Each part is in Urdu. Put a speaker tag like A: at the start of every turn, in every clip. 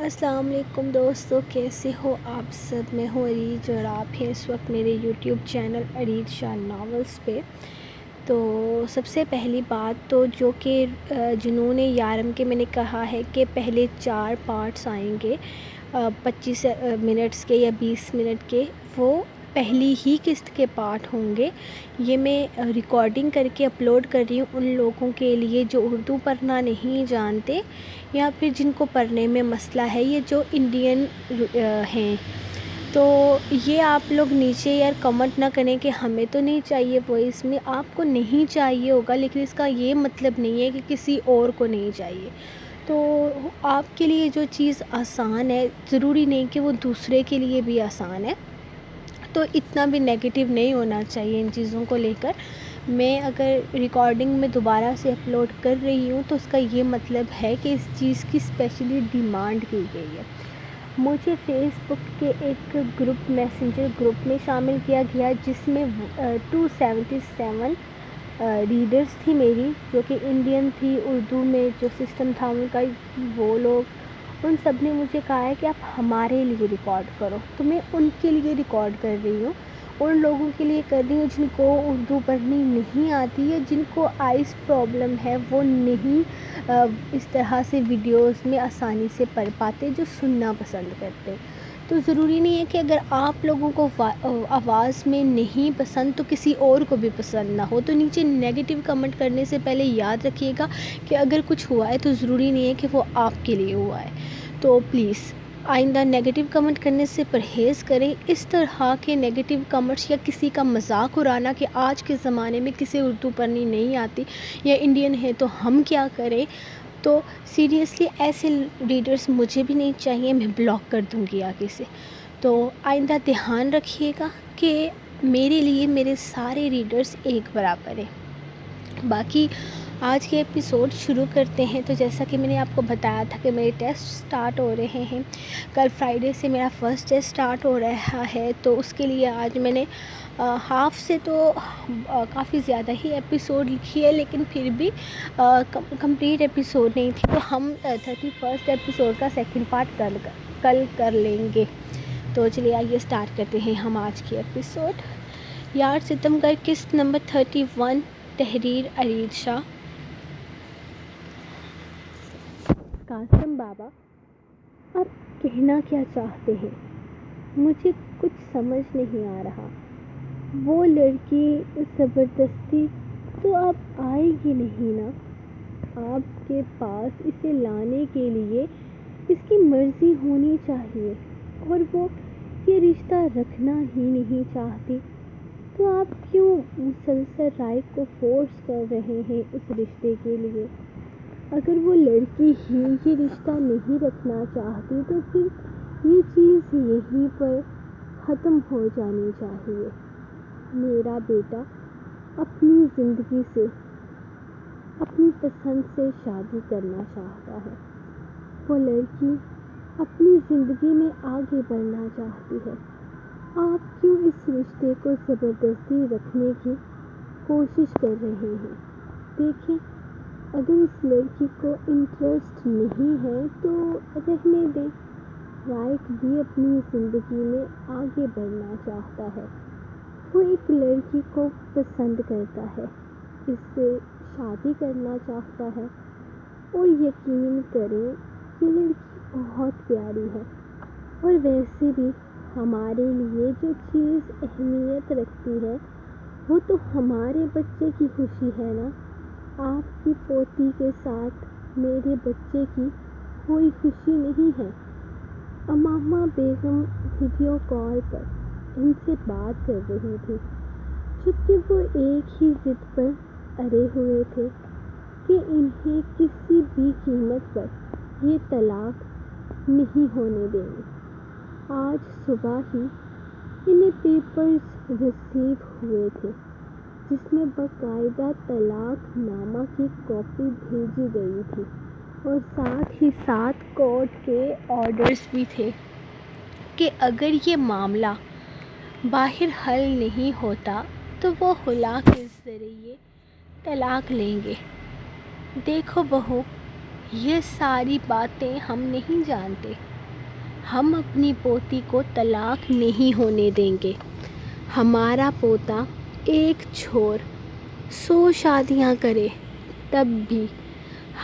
A: السلام علیکم دوستو، کیسے ہو آپ سب؟ میں ہوں عریج اور آپ ہیں اس وقت میرے یوٹیوب چینل عریج شاہ ناولز پہ۔ تو سب سے پہلی بات تو جو کہ جنون یارم کے میں نے کہا ہے کہ پہلے 4 پارٹس آئیں گے 25 منٹس کے یا 20 منٹ کے، وہ پہلی ہی قسط کے پارٹ ہوں گے۔ یہ میں ریکارڈنگ کر کے اپلوڈ کر رہی ہوں ان لوگوں کے لیے جو اردو پڑھنا نہیں جانتے یا پھر جن کو پڑھنے میں مسئلہ ہے، یہ جو انڈین ہیں۔ تو یہ آپ لوگ نیچے یار کمنٹ نہ کریں کہ ہمیں تو نہیں چاہیے وائس میں، آپ کو نہیں چاہیے ہوگا لیکن اس کا یہ مطلب نہیں ہے کہ کسی اور کو نہیں چاہیے۔ تو آپ کے لیے جو چیز آسان ہے ضروری نہیں کہ وہ دوسرے کے لیے بھی آسان ہے، تو اتنا بھی نیگیٹو نہیں ہونا چاہیے ان چیزوں کو لے کر۔ میں اگر ریکارڈنگ میں دوبارہ سے اپلوڈ کر رہی ہوں تو اس کا یہ مطلب ہے کہ اس چیز کی اسپیشلی ڈیمانڈ کی گئی ہے۔ مجھے فیس بک کے ایک گروپ میسنجر گروپ میں شامل کیا گیا جس میں 277 ریڈرز تھی میری، جو کہ انڈین تھی، اردو میں جو سسٹم تھا ان کا وہ لوگ، ان سب نے مجھے کہا ہے کہ آپ ہمارے لیے ریکارڈ کرو۔ تو میں ان کے لیے ریکارڈ کر رہی ہوں، ان لوگوں کے لیے کر رہی ہوں جن کو اردو پڑھنی نہیں آتی ہے، جن کو آئز پرابلم ہے، وہ نہیں اس طرح سے ویڈیوز میں آسانی سے پڑھ پاتے، جو سننا پسند کرتے۔ تو ضروری نہیں ہے کہ اگر آپ لوگوں کو آواز میں نہیں پسند تو کسی اور کو بھی پسند نہ ہو۔ تو نیچے نیگیٹو کمنٹ کرنے سے پہلے یاد رکھیے گا کہ اگر کچھ ہوا ہے تو ضروری نہیں ہے کہ وہ آپ کے لیے ہوا ہے۔ تو پلیز آئندہ نیگیٹو کمنٹ کرنے سے پرہیز کریں۔ اس طرح کے نیگیٹو کمنٹس یا کسی کا مذاق اڑانا کہ آج کے زمانے میں کسی اردو پڑھنی نہیں آتی یا انڈین ہے تو ہم کیا کریں، تو سیریسلی ایسے ریڈرز مجھے بھی نہیں چاہیے، میں بلاک کر دوں گی آگے سے۔ تو آئندہ دھیان رکھیے گا کہ میرے لیے میرے سارے ریڈرز ایک برابر ہیں۔ باقی آج کے ایپیسوڈ شروع کرتے ہیں۔ تو جیسا کہ میں نے آپ کو بتایا تھا کہ میرے ٹیسٹ سٹارٹ ہو رہے ہیں، کل فرائیڈے سے میرا فرسٹ ٹیسٹ سٹارٹ ہو رہا ہے، تو اس کے لیے آج میں نے ہاف سے تو کافی زیادہ ہی ایپیسوڈ لکھی ہے، لیکن پھر بھی کمپلیٹ ایپیسوڈ نہیں تھی، تو ہم 31 ایپیسوڈ کا سیکنڈ پارٹ کل کر لیں گے۔ تو چلیے آئیے اسٹارٹ کرتے ہیں ہم آج کی ایپیسوڈ۔ یار ستم گر قسط نمبر 31، تحریر عریج شاہ۔ قاسم بابا آپ کہنا کیا چاہتے ہیں؟ مجھے کچھ سمجھ نہیں آ رہا۔ وہ لڑکی زبردستی تو اب آئے گی نہیں نا؟ آپ کے پاس اسے لانے کے لیے اس کی مرضی ہونی چاہیے، اور وہ یہ رشتہ رکھنا ہی نہیں چاہتی، تو آپ کیوں مسلسل رائے کو فورس کر رہے ہیں اس رشتے کے لیے؟ اگر وہ لڑکی ہی یہ رشتہ نہیں رکھنا چاہتی تو پھر یہ چیز یہیں پر ختم ہو جانی چاہیے۔ میرا بیٹا اپنی زندگی سے، اپنی پسند سے شادی کرنا چاہتا ہے، وہ لڑکی اپنی زندگی میں آگے بڑھنا چاہتی ہے۔ آپ کیوں اس رشتے کو زبردستی رکھنے کی کوشش کر رہے ہیں؟ دیکھیں، اگر اس لڑکی کو انٹرسٹ نہیں ہے تو رہنے دیں۔ رائق بھی اپنی زندگی میں آگے بڑھنا چاہتا ہے، وہ ایک لڑکی کو پسند کرتا ہے، اس سے شادی کرنا چاہتا ہے، اور یقین کریں یہ لڑکی بہت پیاری ہے، اور ویسے بھی ہمارے لیے جو چیز اہمیت رکھتی ہے وہ تو ہمارے بچے کی خوشی ہے نا۔ آپ کی پوتی کے ساتھ میرے بچے کی کوئی خوشی نہیں ہے۔ امامہ بیگم ویڈیو کال پر ان سے بات کر رہی تھی، جبکہ وہ ایک ہی ضد پر اڑے ہوئے تھے کہ انہیں کسی بھی قیمت پر یہ طلاق نہیں ہونے دینی۔ آج صبح ہی انہیں پیپرز ریسیو ہوئے تھے جس میں باقاعدہ طلاق نامہ کی کاپی بھیجی گئی تھی، اور ساتھ ہی ساتھ کورٹ کے آرڈرز بھی تھے کہ اگر یہ معاملہ باہر حل نہیں ہوتا تو وہ خلا کے ذریعے طلاق لیں گے۔ دیکھو بہو، یہ ساری باتیں ہم نہیں جانتے۔ ہم اپنی پوتی کو طلاق نہیں ہونے دیں گے۔ ہمارا پوتا ایک چھوڑ 100 شادیاں کرے تب بھی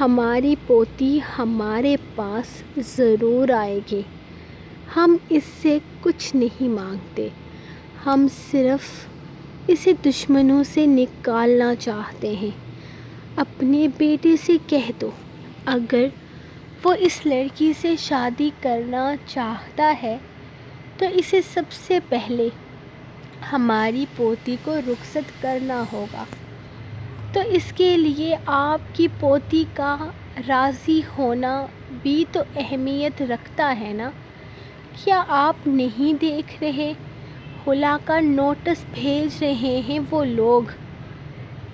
A: ہماری پوتی ہمارے پاس ضرور آئے گی۔ ہم اس سے کچھ نہیں مانگتے، ہم صرف اسے دشمنوں سے نکالنا چاہتے ہیں۔ اپنے بیٹے سے کہہ دو، اگر وہ اس لڑکی سے شادی کرنا چاہتا ہے تو اسے سب سے پہلے ہماری پوتی کو رخصت کرنا ہوگا۔ تو اس کے لیے آپ کی پوتی کا راضی ہونا بھی تو اہمیت رکھتا ہے نا؟ کیا آپ نہیں دیکھ رہے خلا کا نوٹس بھیج رہے ہیں وہ لوگ؟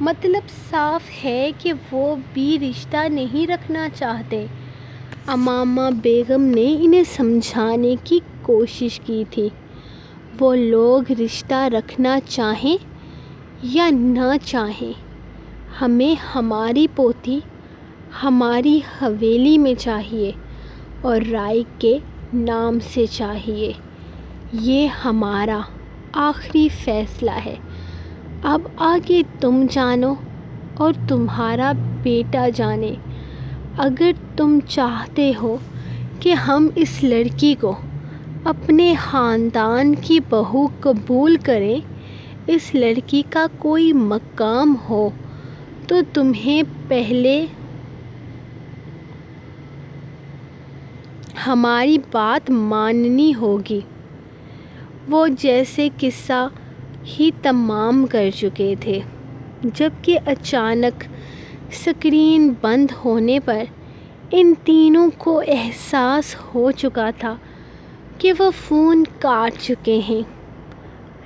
A: مطلب صاف ہے کہ وہ بھی رشتہ نہیں رکھنا چاہتے۔ امامہ بیگم نے انہیں سمجھانے کی کوشش کی تھی۔ وہ لوگ رشتہ رکھنا چاہیں یا نہ چاہیں، ہمیں ہماری پوتی ہماری حویلی میں چاہیے اور رائے کے نام سے چاہیے۔ یہ ہمارا آخری فیصلہ ہے۔ اب آگے تم جانو اور تمہارا بیٹا جانے۔ اگر تم چاہتے ہو کہ ہم اس لڑکی کو اپنے خاندان کی بہو قبول کریں، اس لڑکی کا کوئی مقام ہو، تو تمہیں پہلے ہماری بات ماننی ہوگی۔ وہ جیسے قصہ ہی تمام کر چکے تھے، جبکہ اچانک اسکرین بند ہونے پر ان تینوں کو احساس ہو چکا تھا کہ وہ فون کاٹ چکے ہیں۔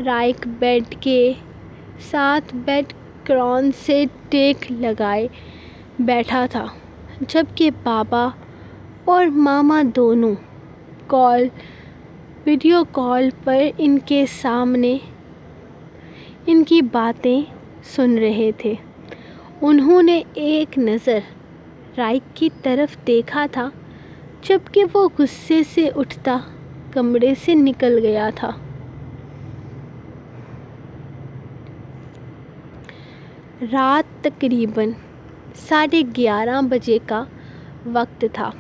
A: رائق بیڈ کے ساتھ بیڈ کران سے ٹیک لگائے بیٹھا تھا، جبکہ بابا اور ماما دونوں ویڈیو کال پر ان کے سامنے ان کی باتیں سن رہے تھے۔ انہوں نے ایک نظر رائق کی طرف دیکھا تھا، جبکہ وہ غصے سے اٹھتا کمرے سے نکل گیا تھا۔ رات تقریباً 11:30 بجے کا وقت تھا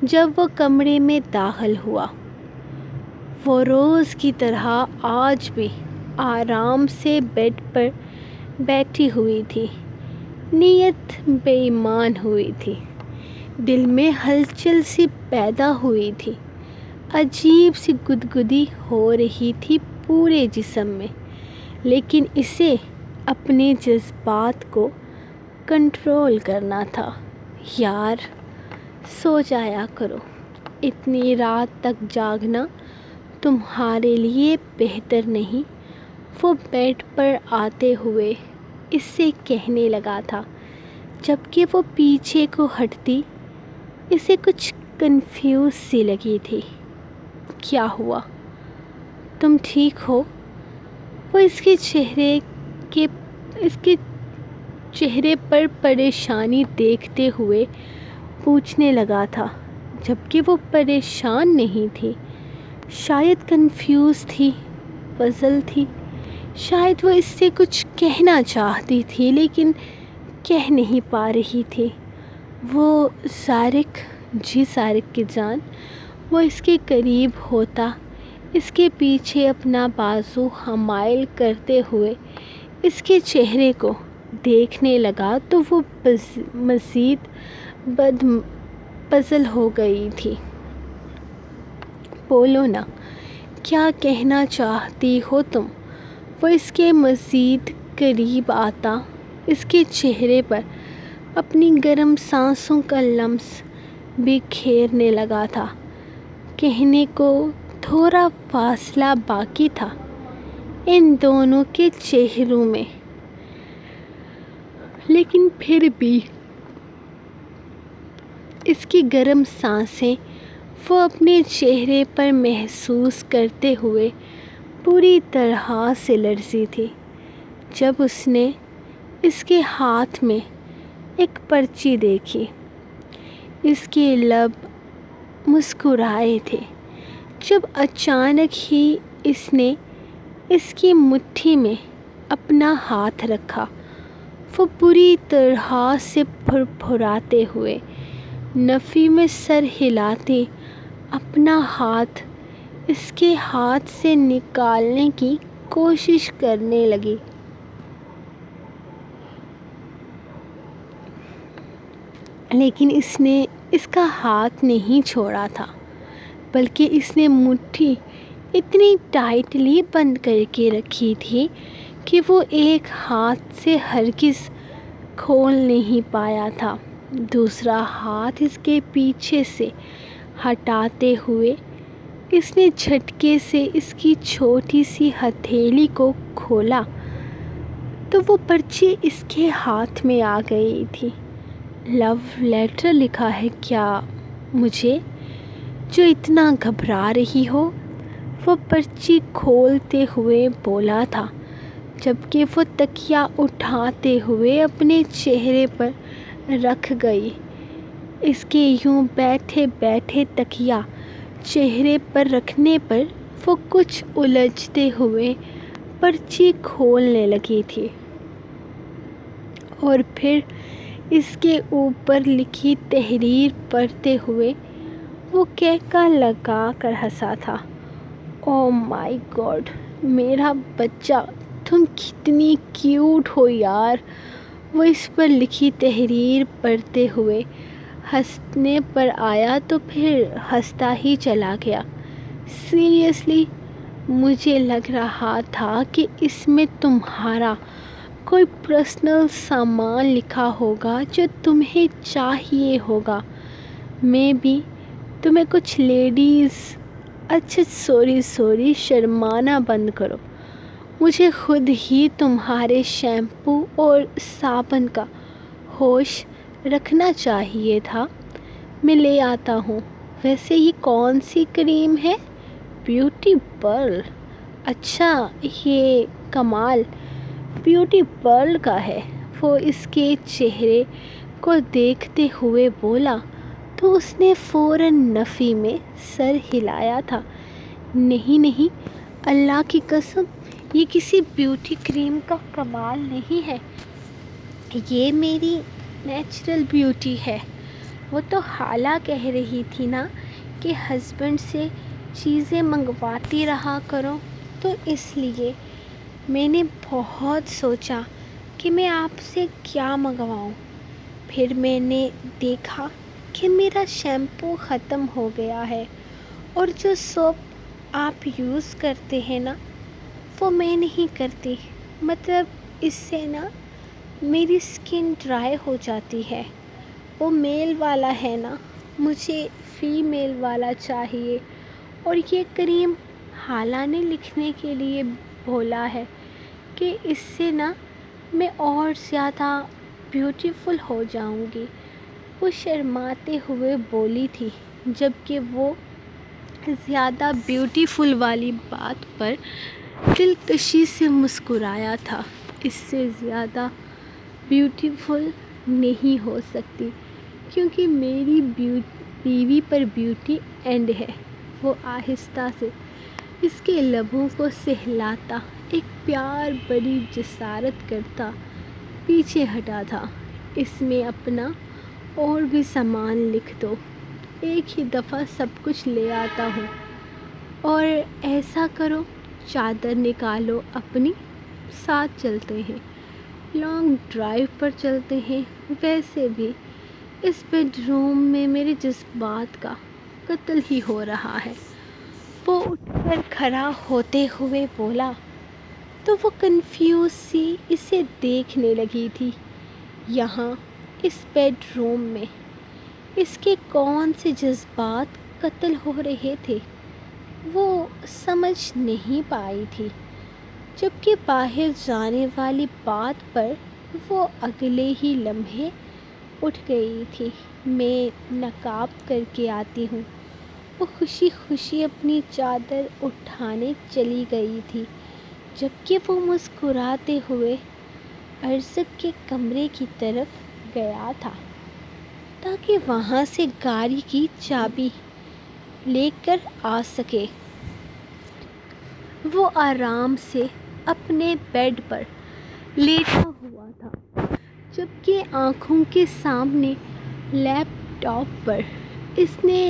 A: جب وہ کمرے میں داخل ہوا۔ وہ روز کی طرح آج بھی آرام سے بیڈ پر بیٹھی ہوئی تھی۔ نیت بے ایمان ہوئی تھی، دل میں ہلچل سی پیدا ہوئی تھی، عجیب سی گدگدی ہو رہی تھی پورے جسم میں، لیکن اسے اپنے جذبات کو کنٹرول کرنا تھا۔ یار، سو جایا کرو، اتنی رات تک جاگنا تمہارے لیے بہتر نہیں، وہ بیڈ پر آتے ہوئے اس سے کہنے لگا تھا، جبکہ وہ پیچھے کو ہٹتی اسے کچھ کنفیوز سی لگی تھی۔ کیا ہوا؟ تم ٹھیک ہو؟ وہ اس کے چہرے پر پریشانی دیکھتے ہوئے پوچھنے لگا تھا، جبکہ وہ پریشان نہیں تھی، شاید کنفیوز تھی، پزل تھی۔ شاید وہ اس سے کچھ کہنا چاہتی تھی لیکن کہہ نہیں پا رہی تھی۔ وہ سارق کی جان، وہ اس کے قریب ہوتا، اس کے پیچھے اپنا بازو حمائل کرتے ہوئے اس کے چہرے کو دیکھنے لگا تو وہ مزید پزل ہو گئی تھی۔ بولو نا، کیا کہنا چاہتی ہو تم؟ وہ اس کے مزید قریب آتا، اس کے چہرے پر اپنی گرم سانسوں کا لمس بکھیرنے لگا تھا۔ کہنے کو تھوڑا فاصلہ باقی تھا ان دونوں کے چہروں میں، لیکن پھر بھی اس کی گرم سانسیں وہ اپنے چہرے پر محسوس کرتے ہوئے پوری طرح سے لرزی تھی۔ جب اس نے اس کے ہاتھ میں ایک پرچی دیکھی، اس کے لب مسکرائے تھے جب اچانک ہی اس نے اس کی مٹھی میں اپنا ہاتھ رکھا۔ وہ بری طرح سے پھرپھراتے ہوئے نفی میں سر ہلاتے اپنا ہاتھ اس کے ہاتھ سے نکالنے کی کوشش کرنے لگی، لیکن اس نے اس کا ہاتھ نہیں چھوڑا تھا، بلکہ اس نے مٹھی اتنی ٹائٹلی بند کر کے رکھی تھی کہ وہ ایک ہاتھ سے ہرگز کھول نہیں پایا تھا۔ دوسرا ہاتھ اس کے پیچھے سے ہٹاتے ہوئے اس نے جھٹکے سے اس کی چھوٹی سی ہتھیلی کو کھولا تو وہ پرچی اس کے ہاتھ میں آ گئی تھی۔ لو لیٹر لکھا ہے کیا مجھے، جو اتنا گھبرا رہی ہو؟ وہ پرچی کھولتے ہوئے بولا تھا، جبکہ وہ تکیہ اٹھاتے ہوئے اپنے چہرے پر رکھ گئی۔ اس کے یوں بیٹھے بیٹھے تکیہ چہرے پر رکھنے پر وہ کچھ الجھتے ہوئے پرچی کھولنے لگی تھی اور پھر اس کے اوپر لکھی تحریر پڑھتے ہوئے وہ کہکا لگا کر ہنسا تھا۔ او مائی گاڈ، میرا بچہ، تم کتنی کیوٹ ہو یار۔ وہ اس پر لکھی تحریر پڑھتے ہوئے ہنسنے پر آیا تو پھر ہنستا ہی چلا گیا۔ سیریسلی، مجھے لگ رہا تھا کہ اس میں تمہارا کوئی پرسنل سامان لکھا ہوگا جو تمہیں چاہیے ہوگا۔ میں بھی تمہیں کچھ لیڈیز۔ اچھا سوری، شرمانا بند کرو۔ مجھے خود ہی تمہارے شیمپو اور صابن کا ہوش رکھنا چاہیے تھا۔ میں لے آتا ہوں۔ ویسے یہ کون سی کریم ہے؟ Beauty Pearl. اچھا، یہ کمال بیوٹی پرل کا ہے۔ وہ اس کے چہرے کو دیکھتے ہوئے بولا تو اس نے فوراً نفی میں سر ہلایا تھا۔ نہیں، اللہ کی قسم، یہ کسی بیوٹی کریم کا کمال نہیں ہے، یہ میری نیچرل بیوٹی ہے۔ وہ تو خالہ کہہ رہی تھی نا کہ ہسبینڈ سے چیزیں منگواتی رہا کرو، تو اس لیے میں نے بہت سوچا کہ میں آپ سے کیا منگواؤں۔ پھر میں نے دیکھا کہ میرا شیمپو ختم ہو گیا ہے اور جو سوپ آپ یوز کرتے ہیں نا وہ میں نہیں کرتی، مطلب اس سے نا میری سکن ڈرائی ہو جاتی ہے۔ وہ میل والا ہے نا، مجھے فیمیل والا چاہیے، اور یہ کریم خالہ نے لکھنے کے لیے بولا ہے کہ اس سے نا میں اور زیادہ بیوٹیفل ہو جاؤں گی۔ وہ شرماتے ہوئے بولی تھی، جبکہ وہ زیادہ بیوٹیفل والی بات پر دلکشی سے مسکرایا تھا۔ اس سے زیادہ بیوٹیفل نہیں ہو سکتی کیونکہ میری بیوی پر بیوٹی اینڈ ہے۔ وہ آہستہ سے اس کے لبوں کو سہلاتا، ایک پیار بھری جسارت کرتا پیچھے ہٹا تھا۔ اس میں اپنا اور بھی سامان لکھ دو، ایک ہی دفعہ سب کچھ لے آتا ہوں۔ اور ایسا کرو، چادر نکالو اپنی، ساتھ چلتے ہیں، لانگ ڈرائیو پر چلتے ہیں۔ ویسے بھی اس بیڈ روم میں میرے جذبات کا قتل ہی ہو رہا ہے۔ وہ اٹھ کر کھڑا ہوتے ہوئے بولا تو وہ کنفیوز سی اسے دیکھنے لگی تھی۔ یہاں اس بیڈ روم میں اس کے کون سے جذبات قتل ہو رہے تھے وہ سمجھ نہیں پائی تھی، جبکہ باہر جانے والی بات پر وہ اگلے ہی لمحے اٹھ گئی تھی۔ میں نقاب کر کے آتی ہوں۔ وہ خوشی خوشی اپنی چادر اٹھانے چلی گئی تھی، جبکہ وہ مسکراتے ہوئے ارزق کے کمرے کی طرف گیا تھا۔ تاکہ وہاں سے گاڑی کی چابی لے کر آ سکے۔ وہ آرام سے اپنے بیڈ پر لیٹا ہوا تھا، جبکہ آنکھوں کے سامنے لیپ ٹاپ پر اس نے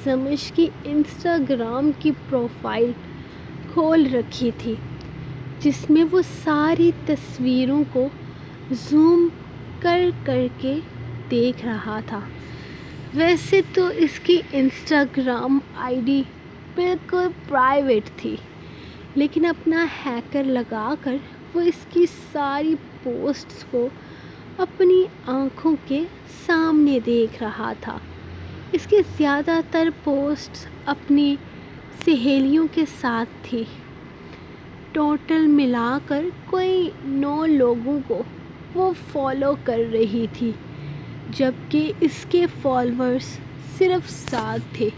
A: زمش کی انسٹاگرام کی پروفائل کھول رکھی تھی، جس میں وہ ساری تصویروں کو زوم کر کر کے دیکھ رہا تھا۔ ویسے تو اس کی انسٹاگرام آئی ڈی بالکل پرائیویٹ تھی، لیکن اپنا ہیکر لگا کر وہ اس کی ساری پوسٹس کو اپنی آنکھوں کے سامنے دیکھ رہا تھا۔ اس کی زیادہ تر پوسٹس اپنی سہیلیوں کے ساتھ تھی۔ ٹوٹل ملا کر کوئی 9 لوگوں کو وہ فالو کر رہی تھی، جبکہ اس کے فالوورز صرف 7 تھے۔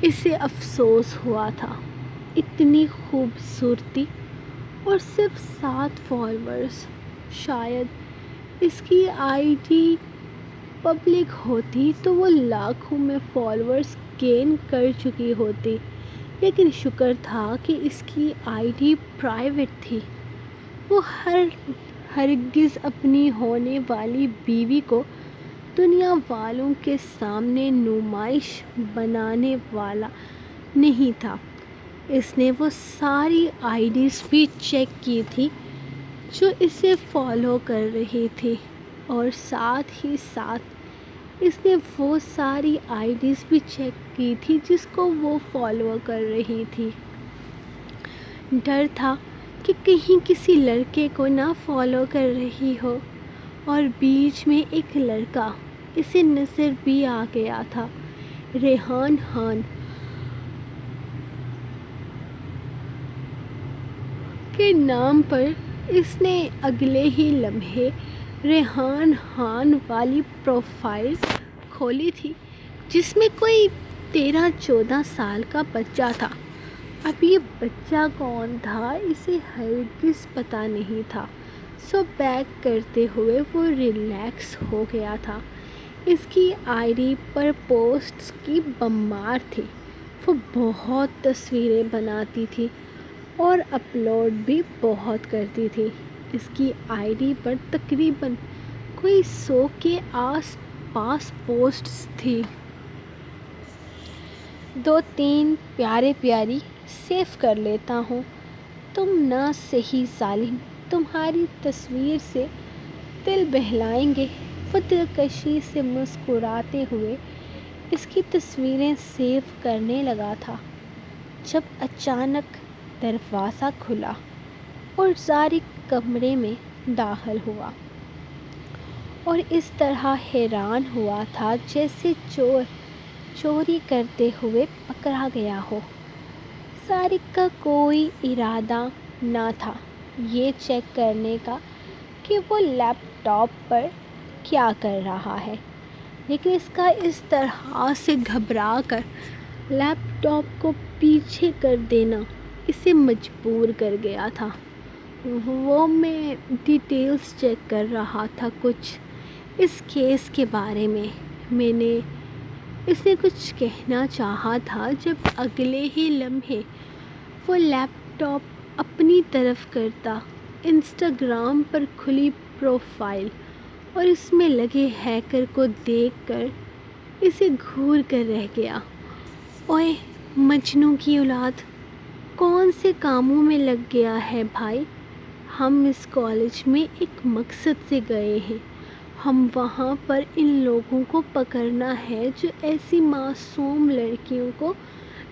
A: اسے افسوس ہوا تھا، اتنی خوبصورتی اور صرف 7 فالوورز۔ شاید اس کی آئی ڈی پبلک ہوتی تو وہ لاکھوں میں فالوورز گین کر چکی ہوتی، لیکن شکر تھا کہ اس کی آئی ڈی پرائیویٹ تھی۔ وہ ہرگز اپنی ہونے والی بیوی کو دنیا والوں کے سامنے نمائش بنانے والا نہیں تھا۔ اس نے وہ ساری آئی ڈیز بھی چیک کی تھی جو اسے فالو کر رہی تھی، اور ساتھ ہی ساتھ اس نے وہ ساری آئی ڈیز بھی چیک کی تھی جس کو وہ فالو کر رہی تھی۔ ڈر تھا کہ کہیں کسی لڑکے کو نہ فالو کر رہی ہو، اور بیچ میں ایک لڑکا اسے نظر بھی آ گیا تھا، ریحان خان کے نام پر۔ اس نے اگلے ہی لمحے ریحان خان والی پروفائل کھولی تھی، جس میں کوئی 13-14 سال کا بچہ تھا۔ اب یہ بچہ کون تھا اسے ہرگز پتہ نہیں تھا، سو بیک کرتے ہوئے وہ ریلیکس ہو گیا تھا۔ اس کی آئی ڈی پر پوسٹس کی بمبار تھی۔ وہ بہت تصویریں بناتی تھی اور اپلوڈ بھی بہت کرتی تھی۔ اس کی آئی ڈی پر تقریباً کوئی 100 کے آس پاس پوسٹس تھی۔ 2-3 پیاری سیو کر لیتا ہوں۔ تم نہ صحیح ظالم، تمہاری تصویر سے دل بہلائیں گے۔ وہ دلکشی سے مسکراتے ہوئے اس کی تصویریں سیو کرنے لگا تھا، جب اچانک دروازہ کھلا اور زاری کمرے میں داخل ہوا، اور اس طرح حیران ہوا تھا جیسے چور چوری کرتے ہوئے پکڑا گیا ہو۔ زاری کا کوئی ارادہ نہ تھا یہ چیک کرنے کا کہ وہ لیپ ٹاپ پر کیا کر رہا ہے، لیکن اس کا اس طرح سے گھبرا کر لیپ ٹاپ کو پیچھے کر دینا اسے مجبور کر گیا تھا۔ وہ میں ڈیٹیلز چیک کر رہا تھا کچھ اس کیس کے بارے میں۔ اس نے کچھ کہنا چاہا تھا جب اگلے ہی لمحے وہ لیپ ٹاپ اپنی طرف کرتا، انسٹاگرام پر کھلی پروفائل اور اس میں لگے ہیکر کو دیکھ کر اسے گھور کر رہ گیا۔ اوئے مجنوں کی اولاد، کون سے کاموں میں لگ گیا ہے بھائی؟ ہم اس کالج میں ایک مقصد سے گئے ہیں۔ ہم وہاں پر ان لوگوں کو پکڑنا ہے جو ایسی معصوم لڑکیوں کو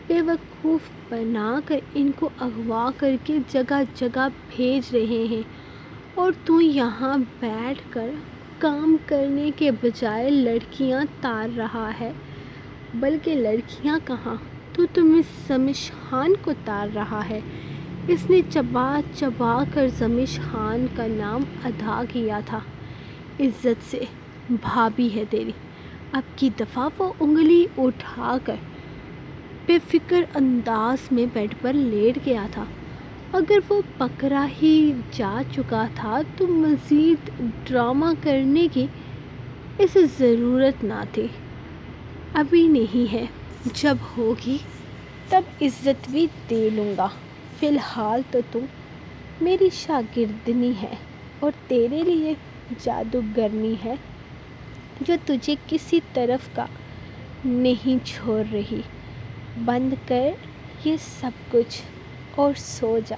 A: بیوقوف بنا کر ان کو اغوا کر کے جگہ جگہ بھیج رہے ہیں، اور تو یہاں بیٹھ کر کام کرنے کے بجائے لڑکیاں تار رہا ہے۔ بلکہ لڑکیاں کہاں، تو تم اس زمش خان کو تار رہا ہے۔ اس نے چبا چبا کر زمش خان کا نام ادا کیا تھا۔ عزت سے، بھابھی ہے تیری۔ اب کی دفعہ وہ انگلی اٹھا کر بے فکر انداز میں بیڈ پر لیٹ گیا تھا۔ اگر وہ پکڑا ہی جا چکا تھا تو مزید ڈرامہ کرنے کی اسے ضرورت نہ تھی، ابھی نہیں ہے، جب ہوگی تب عزت بھی دے لوں گا۔ فی الحال تو تم میری شاگردنی ہے اور تیرے لیے جادوگرنی ہے جو تجھے کسی طرف کا نہیں چھوڑ رہی۔ بند کر یہ سب کچھ اور سو جا۔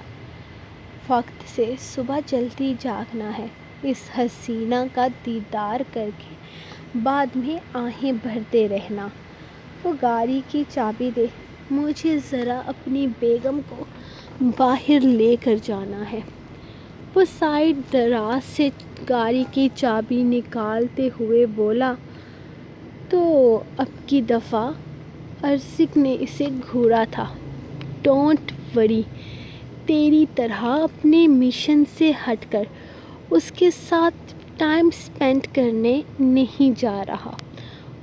A: وقت سے صبح جلدی جاگنا ہے، اس حسینہ کا دیدار کر کے بعد میں آہیں بھرتے رہنا۔ وہ گاڑی کی چابی دے، مجھے ذرا اپنی بیگم کو باہر لے کر جانا ہے۔ وہ سائیڈ دراز سے گاڑی کی چابی نکالتے ہوئے بولا تو اب کی دفعہ ارزق نے اسے گھورا تھا۔ ڈونٹ وری، تیری طرح اپنے مشن سے ہٹ کر اس کے ساتھ ٹائم سپینڈ کرنے نہیں جا رہا،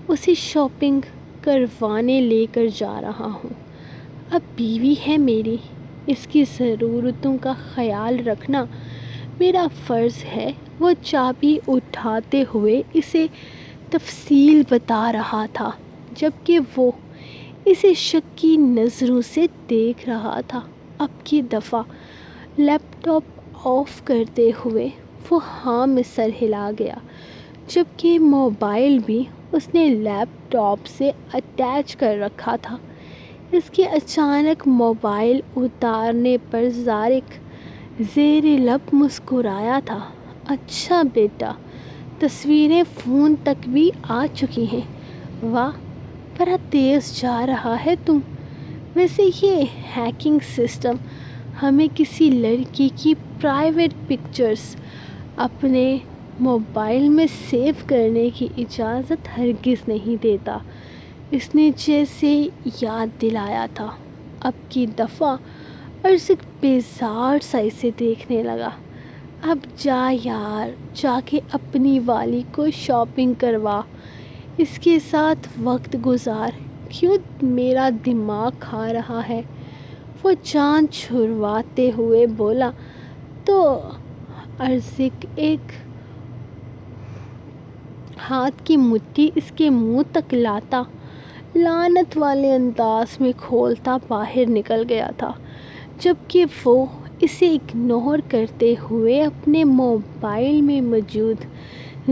A: اسے شاپنگ کروانے لے کر جا رہا ہوں۔ اب بیوی ہے میری، اس کی ضرورتوں کا خیال رکھنا میرا فرض ہے۔ وہ چابی اٹھاتے ہوئے اسے تفصیل بتا رہا تھا، جبکہ وہ اسے شک کی نظروں سے دیکھ رہا تھا۔ اب کی دفعہ لیپ ٹاپ آف کرتے ہوئے وہ ہاں میں سر ہلا گیا، جبکہ موبائل بھی اس نے لیپ ٹاپ سے اٹیچ کر رکھا تھا۔ اس کے اچانک موبائل اتارنے پر طارق زیر لب مسکرایا تھا۔ اچھا بیٹا، تصویریں فون تک بھی آ چکی ہیں، واہ بڑا تیز جا رہا ہے تم۔ ویسے یہ ہیکنگ سسٹم ہمیں کسی لڑکی کی پرائیویٹ پکچرز اپنے موبائل میں سیو کرنے کی اجازت ہرگز نہیں دیتا، اس نے جیسے یاد دلایا تھا۔ اب کی دفعہ ارزق بیزار سا اسے دیکھنے لگا۔ اب جا یار، جا کے اپنی والی کو شاپنگ کروا، اس کے ساتھ وقت گزار، کیوں میرا دماغ کھا رہا ہے؟ وہ جان چھڑواتے ہوئے بولا تو ارزق ایک ہاتھ کی مٹھی اس کے منہ تک لاتا لعنت والے انداز میں کھولتا باہر نکل گیا تھا، جبکہ وہ اسے اگنور کرتے ہوئے اپنے موبائل میں موجود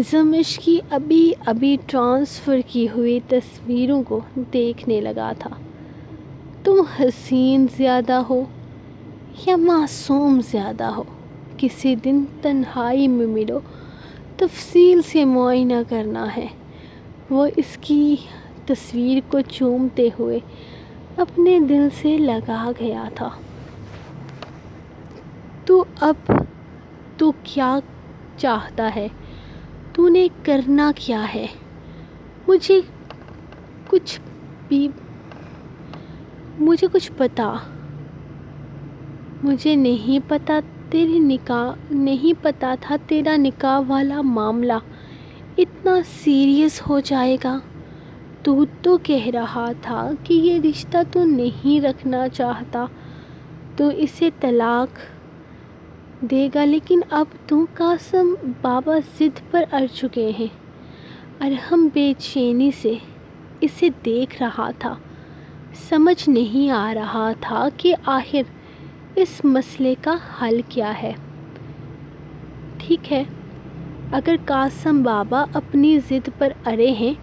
A: زمش کی ابھی ابھی ٹرانسفر کی ہوئی تصویروں کو دیکھنے لگا تھا۔ تم حسین زیادہ ہو یا معصوم زیادہ ہو؟ کسی دن تنہائی میں ملو، تفصیل سے معائنہ کرنا ہے۔ وہ اس کی تصویر کو چومتے ہوئے اپنے دل سے لگا گیا تھا۔ تو کیا چاہتا ہے؟ تو نے کرنا کیا ہے؟ مجھے کچھ بتا۔ مجھے نہیں پتا تھا تیرا نکاح والا معاملہ اتنا سیریس ہو جائے گا۔ تو کہہ رہا تھا کہ یہ رشتہ تو نہیں رکھنا چاہتا، تو اسے طلاق دے گا، لیکن اب تو قاسم بابا ضد پر اڑ چکے ہیں۔ ارحم بے چینی سے اسے دیکھ رہا تھا، سمجھ نہیں آ رہا تھا کہ آخر اس مسئلے کا حل کیا ہے۔ ٹھیک ہے، اگر قاسم بابا اپنی ضد پر اڑے ہیں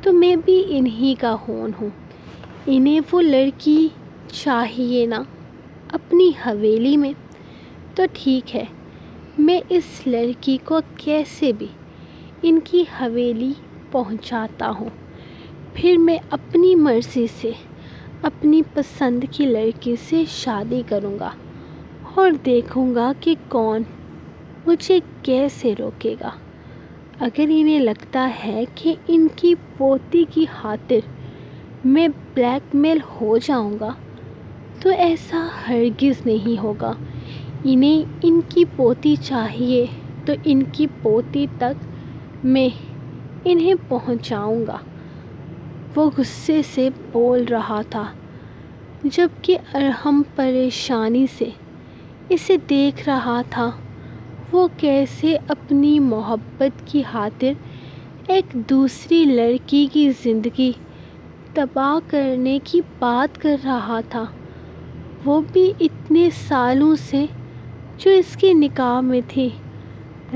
A: تو میں بھی انہی کا خون ہوں۔ انہیں وہ لڑکی چاہیے نا اپنی حویلی میں، تو ٹھیک ہے، میں اس لڑکی کو کیسے بھی ان کی حویلی پہنچاتا ہوں، پھر میں اپنی مرضی سے اپنی پسند کی لڑکی سے شادی کروں گا اور دیکھوں گا کہ کون مجھے کیسے روکے گا۔ اگر انہیں لگتا ہے کہ ان کی پوتی کی خاطر میں بلیک میل ہو جاؤں گا تو ایسا ہرگز نہیں ہوگا۔ انہیں ان کی پوتی چاہیے تو ان کی پوتی تک میں انہیں پہنچاؤں گا۔ وہ غصے سے بول رہا تھا، جبکہ ارحم پریشانی سے اسے دیکھ رہا تھا۔ وہ کیسے اپنی محبت کی خاطر ایک دوسری لڑکی کی زندگی تباہ کرنے کی بات کر رہا تھا، وہ بھی اتنے سالوں سے جو اس کے نکاح میں تھی۔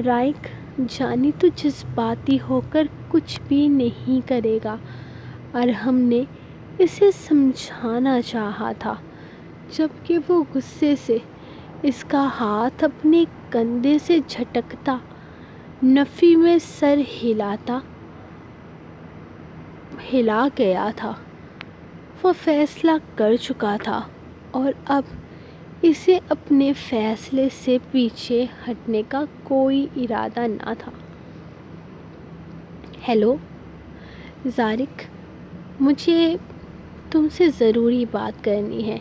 A: رائک جانی تو جذباتی ہو کر کچھ بھی نہیں کرے گا، اور ہم نے اسے سمجھانا چاہا تھا، جبکہ وہ غصے سے اس کا ہاتھ اپنے کندھے سے جھٹکتا، نفی میں سر ہلا گیا تھا۔ وہ فیصلہ کر چکا تھا اور اب اسے اپنے فیصلے سے پیچھے ہٹنے کا کوئی ارادہ نہ تھا۔ ہیلو زارق، مجھے تم سے ضروری بات کرنی ہے۔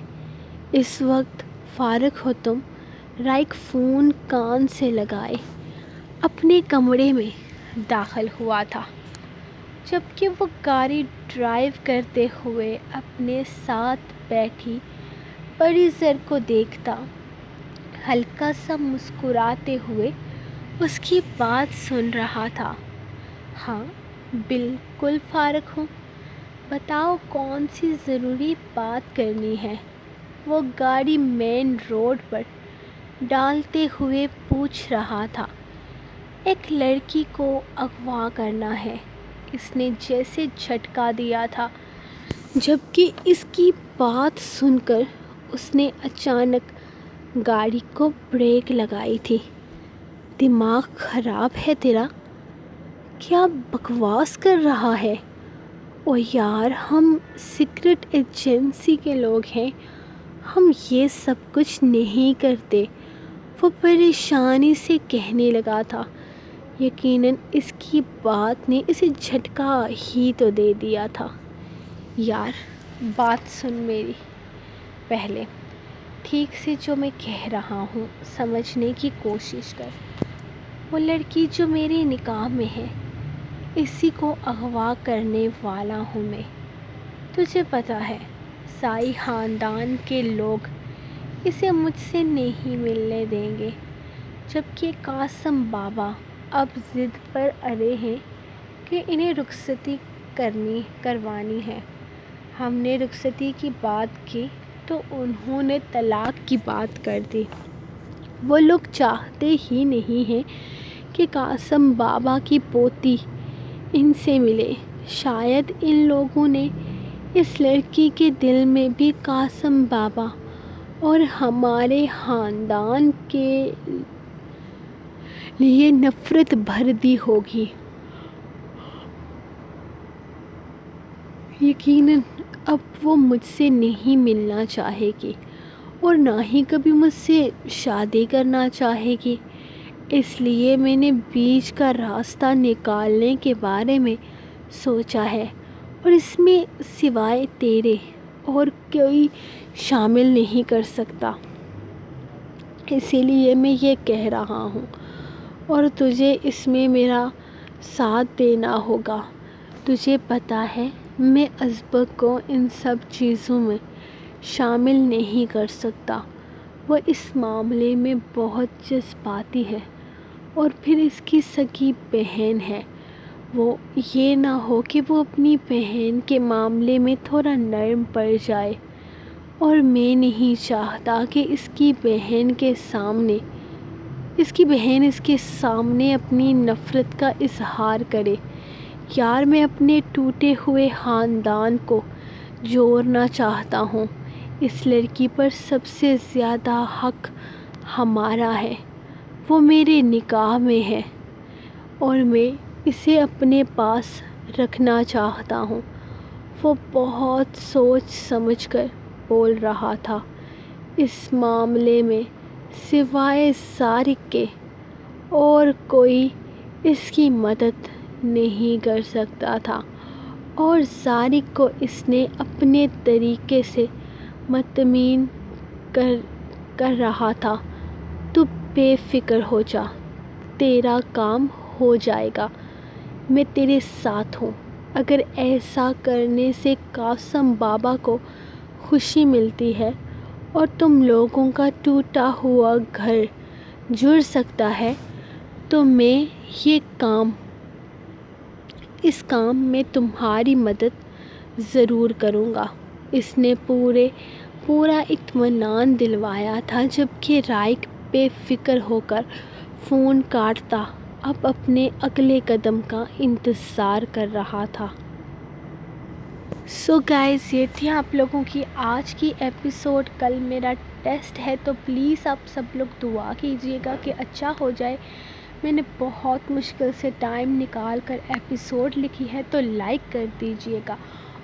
A: اس وقت فارغ ہو تم؟ رائک فون کان سے لگائے اپنے کمرے میں داخل ہوا تھا، جبکہ وہ گاڑی ڈرائیو کرتے ہوئے اپنے ساتھ بیٹھی پریزر کو دیکھتا، ہلکا سا مسکراتے ہوئے اس کی بات سن رہا تھا۔ ہاں بالکل فارغ ہوں، بتاؤ کون سی ضروری بات کرنی ہے؟ وہ گاڑی مین روڈ پر ڈالتے ہوئے پوچھ رہا تھا۔ ایک لڑکی کو اغوا کرنا ہے، اس نے جیسے جھٹکا دیا تھا، جبکہ اس کی بات سن کر اس نے اچانک گاڑی کو بریک لگائی تھی۔ دماغ خراب ہے تیرا؟ کیا بکواس کر رہا ہے؟ او یار، ہم سیکرٹ ایجنسی کے لوگ ہیں، ہم یہ سب کچھ نہیں کرتے، وہ پریشانی سے کہنے لگا تھا۔ یقیناً اس کی بات نے اسے جھٹکا ہی تو دے دیا تھا۔ یار بات سن میری پہلے، ٹھیک سے جو میں کہہ رہا ہوں سمجھنے کی کوشش کر۔ وہ لڑکی جو میرے نکاح میں ہے، اسی کو اغوا کرنے والا ہوں میں۔ تجھے پتہ ہے سائی خاندان کے لوگ اسے مجھ سے نہیں ملنے دیں گے، جبکہ قاسم بابا اب ضد پر اڑے ہیں کہ انہیں رخصتی کروانی ہے۔ ہم نے رخصتی کی بات کی تو انہوں نے طلاق کی بات کر دی۔ وہ لوگ چاہتے ہی نہیں ہیں کہ قاسم بابا کی پوتی ان سے ملے۔ شاید ان لوگوں نے اس لڑکی کے دل میں بھی قاسم بابا اور ہمارے خاندان کے لیے نفرت بھر دی ہوگی۔ یقیناً اب وہ مجھ سے نہیں ملنا چاہے گی اور نہ ہی کبھی مجھ سے شادی کرنا چاہے گی۔ اس لیے میں نے بیچ کا راستہ نکالنے کے بارے میں سوچا ہے، اور اس میں سوائے تیرے اور کوئی شامل نہیں کر سکتا۔ اسی لیے میں یہ کہہ رہا ہوں اور تجھے اس میں میرا ساتھ دینا ہوگا۔ تجھے پتہ ہے میں ازبک کو ان سب چیزوں میں شامل نہیں کر سکتا، وہ اس معاملے میں بہت جذباتی ہے، اور پھر اس کی سگی بہن ہے۔ وہ یہ نہ ہو کہ وہ اپنی بہن کے معاملے میں تھوڑا نرم پڑ جائے، اور میں نہیں چاہتا کہ اس کی بہن اس کے سامنے اپنی نفرت کا اظہار کرے۔ یار میں اپنے ٹوٹے ہوئے خاندان کو جوڑنا چاہتا ہوں۔ اس لڑکی پر سب سے زیادہ حق ہمارا ہے، وہ میرے نکاح میں ہے اور میں اسے اپنے پاس رکھنا چاہتا ہوں۔ وہ بہت سوچ سمجھ کر بول رہا تھا۔ اس معاملے میں سوائے زارق کے اور کوئی اس کی مدد نہیں کر سکتا تھا، اور زارق کو اس نے اپنے طریقے سے مطمئن کر رہا تھا۔ تو بے فکر ہو جا، تیرا کام ہو جائے گا، میں تیرے ساتھ ہوں۔ اگر ایسا کرنے سے قاسم بابا کو خوشی ملتی ہے اور تم لوگوں کا ٹوٹا ہوا گھر جڑ سکتا ہے تو میں یہ کام اس کام میں تمہاری مدد ضرور کروں گا۔ اس نے پورا اطمینان دلوایا تھا، جبکہ رائق بے فکر ہو کر فون کاٹتا اب اپنے اگلے قدم کا انتظار کر رہا تھا۔ سو گائز، یہ تھی آپ لوگوں کی آج کی ایپیسوڈ۔ کل میرا ٹیسٹ ہے تو پلیز آپ سب لوگ دعا کیجیے گا کہ اچھا ہو جائے۔ میں نے بہت مشکل سے ٹائم نکال کر ایپیسوڈ لکھی ہے، تو لائک کر دیجیے گا۔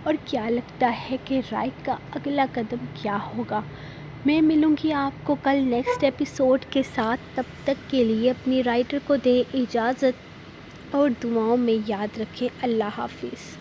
A: اور کیا لگتا ہے کہ رائق کا اگلا قدم کیا ہوگا؟ میں ملوں گی آپ کو کل نیکسٹ ایپیسوڈ کے ساتھ۔ تب تک کے لیے اپنی رائٹر کو دیں اجازت اور دعاؤں میں یاد رکھیں۔ اللہ حافظ۔